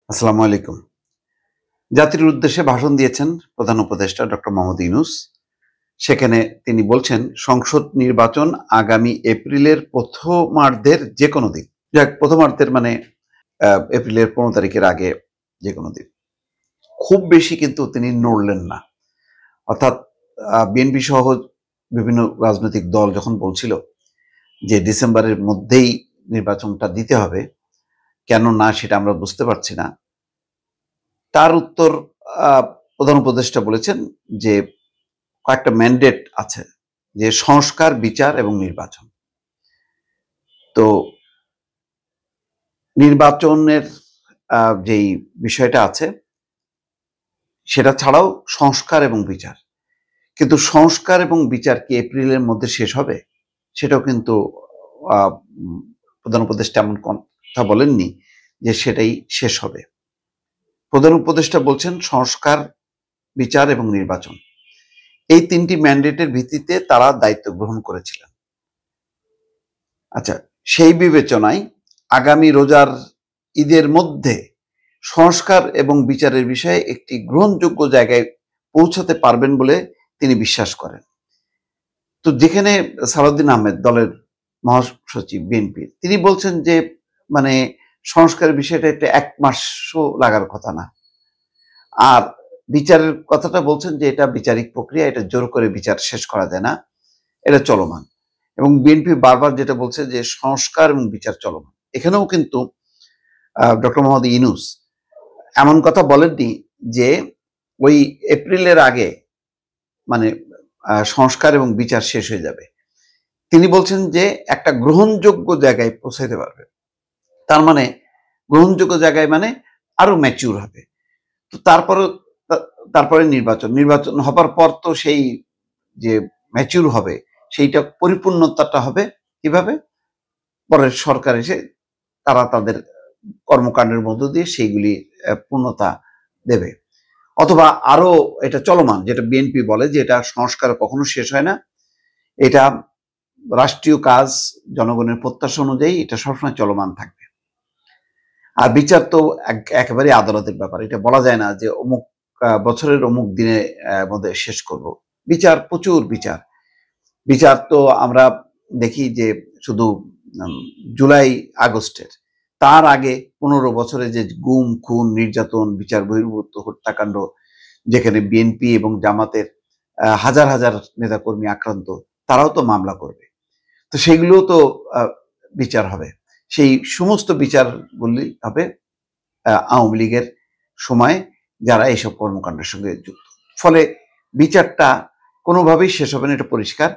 আসসালামু আলাইকুম। জাতির উদ্দেশ্যে ভাষণ দিয়েছেন প্রধান উপদেষ্টা ডক্টর মোহাম্মদ ইউনূস। সেখানে তিনি বলছেন, সংসদ নির্বাচন আগামী এপ্রিলের প্রথমার্ধের যেকোনো দিন। প্রথমার্ধের মানে এপ্রিলের ১৫ তারিখের আগে যেকোনো দিন। খুব বেশি কিন্তু তিনি নড়লেন না। অর্থাৎ বিএনপি সহ বিভিন্ন রাজনৈতিক দল যখন বলছিল যে ডিসেম্বরের মধ্যেই নির্বাচনটা দিতে হবে, কেন না সেটা আমরা বুঝতে পারছি না। তার উত্তর প্রধান উপদেষ্টা বলেছেন যে কয়েকটা ম্যান্ডেট আছে, যে সংস্কার, বিচার এবং নির্বাচন। তো নির্বাচনের যেই বিষয়টা আছে সেটা ছাড়াও সংস্কার এবং বিচার, কিন্তু সংস্কার এবং বিচার কি এপ্রিলের মধ্যে শেষ হবে? সেটাও কিন্তু প্রধান উপদেষ্টা এমন কথা বলেননি যে সেটাই শেষ হবে। প্রধান উপদেষ্টা বলছেন সংস্কার, বিচার এবং নির্বাচন, এই তিনটি ম্যান্ডেটের ভিত্তিতে তারা দায়িত্ব গ্রহণ করেছিলেন। আচ্ছা, সেই বিবেচনায় আগামী রোজার ঈদের মধ্যে সংস্কার এবং বিচারের বিষয়ে একটি গ্রহণযোগ্য জায়গায় পৌঁছাতে পারবেন বলে তিনি বিশ্বাস করেন। তো যেখানে সালাউদ্দিন আহমেদ, দলের মহাসচিব বিএনপির, তিনি বলছেন যে মানে সংস্কারের বিষয়টা একটা ১ মাসও লাগার কথা না, আর বিচারের কথাটা বলছেন যে এটা বিচারিক প্রক্রিয়া, এটা জোর করে বিচার শেষ করা যায় না, এটা চলমান। এবং বিএনপি বারবার যেটা বলছে যে সংস্কার এবং বিচার চলমান। এখানেও কিন্তু ডক্টর মোহাম্মদ ইউনূস এমন কথা বলেননি যে ওই এপ্রিলের আগে মানে সংস্কার এবং বিচার শেষ হয়ে যাবে। তিনি বলছেন যে একটা গ্রহণযোগ্য জায়গায় পৌঁছাইতে পারবে। তার মানে গ্রহণযোগ্য জায়গায় মানে আরো ম্যাচিউর হবে। তো তারপরে নির্বাচন হবার পর তো সেই যে ম্যাচিউর হবে, সেইটা পরিপূর্ণতাটা হবে কিভাবে? পরের সরকার এসে তারা তাদের কর্মকাণ্ডের মধ্য দিয়ে সেইগুলি পূর্ণতা দেবে। অথবা আরো এটা চলমান, যেটা বিএনপি বলে যে এটা সংস্কার কখনো শেষ হয় না, এটা রাষ্ট্রীয় কাজ, জনগণের প্রত্যাশা অনুযায়ী এটা সবসময় চলমান থাকবে। আর বিচার তো একেবারে আদালতের ব্যাপার, এটা বলা যায় না যে অমুক বছরের অমুক দিনের মধ্যে শেষ করব। বিচার, প্রচুর বিচার। বিচার তো আমরা দেখি যে শুধু জুলাই আগস্টের, তার আগে ১৫ বছরে যে গুম, খুন, নির্যাতন, বিচার বহির্ভূত হত্যাকাণ্ড, যেখানে বিএনপি এবং জামাতের হাজার হাজার নেতাকর্মী আক্রান্ত, তারাও তো মামলা করবে। তো সেইগুলোও তো বিচার হবে। সেই সমস্ত বিচারগুলি হবে আওয়ামী লীগের সময় যারা এইসব কর্মকাণ্ডের সঙ্গে যুক্ত। ফলে বিচারটা কোনোভাবেই শেষ হবে না, এটা পরিষ্কার।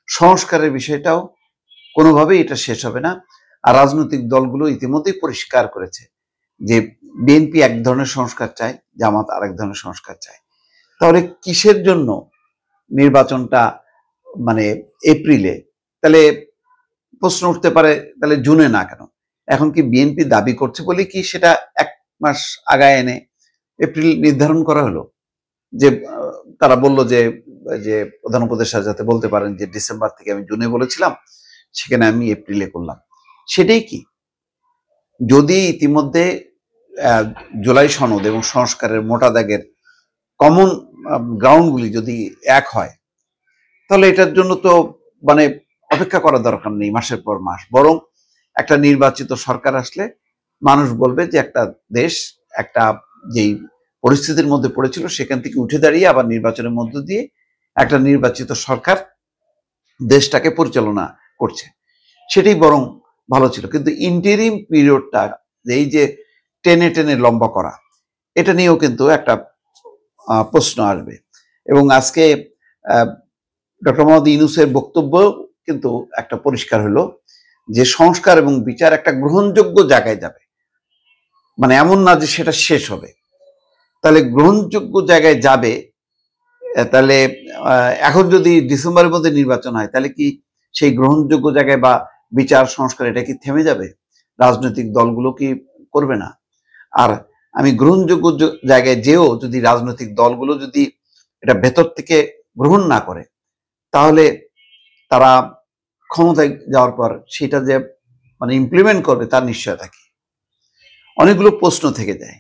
সংস্কারের বিষয়টাও কোনোভাবেই এটা শেষ হবে না। আর রাজনৈতিক দলগুলো ইতিমধ্যেই পরিষ্কার করেছে যে বিএনপি এক ধরনের সংস্কার চায়, জামাত আরেক ধরনের সংস্কার চায়। তাহলে কিসের জন্য নির্বাচনটা মানে এপ্রিলে? তাহলে প্রশ্ন উঠতে পারে, তাহলে জুনে না কেন? এখন কি বিএনপি দাবি করছে বলে কি সেটা ১ মাস আগায় এনে এপ্রিল নির্ধারণ করা হলো? যে তারা বলল যে প্রধান উপদেষ্টা যাতে বলতে পারেন যে ডিসেম্বর থেকে আমি জুনে বলেছিলাম, সেখানে আমি এপ্রিলে করলাম। সেটাই কি? যদি ইতিমধ্যে জুলাই সনদ এবং সংস্কারের মোটা দাগের কমন গ্রাউন্ডগুলি যদি এক হয়, তাহলে এটার জন্য তো মানে অপেক্ষা করার দরকার নেই মাসের পর মাস। বরং একটা নির্বাচিত সরকার আসলে মানুষ বলবে যে একটা দেশ একটা যেই পরিস্থিতির মধ্যে পড়েছিল সেখান থেকে উঠে দাঁড়িয়ে আবার নির্বাচনের মধ্য দিয়ে একটা নির্বাচিত সরকার দেশটাকে পরিচালনা করছে, সেটাই বরং ভালো ছিল। কিন্তু ইন্টারিম পিরিয়ডটা এই যে টেনে টেনে লম্বা করা, এটা নিয়েও কিন্তু একটা প্রশ্ন আসবে। এবং আজকে ডক্টর মোহাম্মদ ইউনূসের বক্তব্য কিন্তু একটা পরিষ্কার হলো যে সংস্কার এবং বিচার একটা গ্রহণযোগ্য জায়গায় যাবে, মানে এমন না যে সেটা শেষ হবে। তাহলে গ্রহণযোগ্য জায়গায় যাবে, তাহলে এখন যদি ডিসেম্বরের মধ্যে নির্বাচন হয়, তাহলে কি সেই গ্রহণযোগ্য জায়গায় বা বিচার সংস্কার এটা কি থেমে যাবে? রাজনৈতিক দলগুলো কি করবে না? আর আমি গ্রহণযোগ্য জায়গায় যেও যদি রাজনৈতিক দলগুলো যদি এটা ভেতর থেকে গ্রহণ না করে, তাহলে তারা ক্ষমতায় যাওয়ার পর সেটা যে মানে ইমপ্লিমেন্ট করবে তার নিশ্চয়তা কি? অনেকগুলো প্রশ্ন থেকে যায়।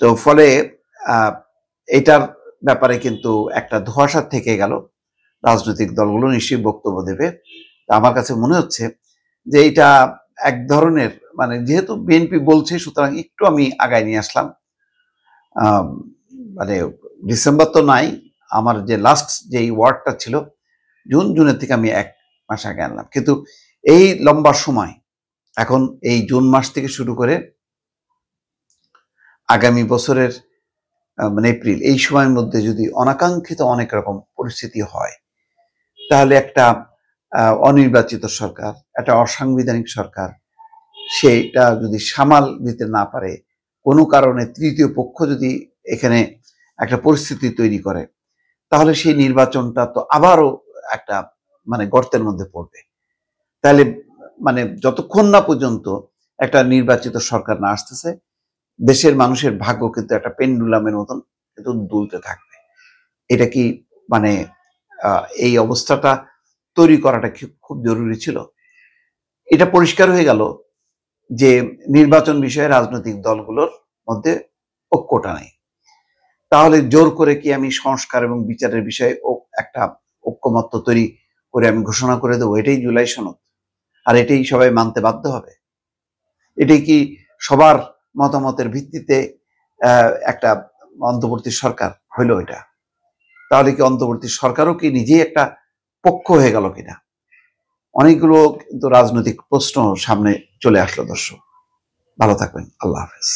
তো ফলে এটার ব্যাপারে কিন্তু একটা ধোঁয়াশা থেকে গেল। রাজনৈতিক দলগুলো নিশ্চয়ই বক্তব্য দেবে। আমার কাছে মনে হচ্ছে যে এটা এক ধরনের, মানে যেহেতু বিএনপি বলছে সুতরাং একটু আমি আগায় নিয়ে আসলাম। মানে ডিসেম্বর তো নাই, আমার যে লাস্ট যেই ওয়ার্ডটা ছিল জুনের থেকে আমি 1 মাস আগে আনলাম। কিন্তু এই লম্বা সময়, এখন এই জুন মাস থেকে শুরু করে আগামী বছরের মানে এপ্রিল, এই সময়ের মধ্যে যদি অনাকাঙ্ক্ষিত অনেক রকম পরিস্থিতি হয়, তাহলে একটা অনির্বাচিত সরকার, একটা অসাংবিধানিক সরকার, সেটা যদি সামাল দিতে না পারে, কোনো কারণে তৃতীয় পক্ষ যদি এখানে একটা পরিস্থিতি তৈরি করে, তাহলে সেই নির্বাচনটা তো আবারও একটা মানে গর্তের মধ্যে পড়বে। তাহলে মানে যতক্ষণ না পর্যন্ত একটা নির্বাচিত সরকার না আসতেছে, দেশের মানুষের ভাগ্য কিন্তু একটা পেন্ডুলামের মতন কিন্তু দুলতে থাকবে। এটা কি মানে এই অবস্থাটা তৈরি করাটা খুব জরুরি ছিল? এটা পরিষ্কার হয়ে গেল যে নির্বাচন বিষয়ে রাজনৈতিক দলগুলোর মধ্যে ঐক্যটা নেই। তাহলে জোর করে কি আমি সংস্কার এবং বিচারের বিষয়ে একটা ঐক্যমত্য তৈরি করে আমি ঘোষণা করে দেবো এটাই জুলাই সনদ, আর এটাই সবাই মানতে বাধ্য হবে? এটাই কি সবার মতামতের ভিত্তিতে একটা অন্তর্বর্তী সরকার হইল? এটা তাহলে কি অন্তর্বর্তী সরকারও কি নিজেই একটা পক্ষ হয়ে গেল কিনা? অনেকগুলো কিন্তু রাজনৈতিক প্রশ্ন সামনে চলে আসলো। দর্শক, ভালো থাকবেন। আল্লাহ হাফেজ।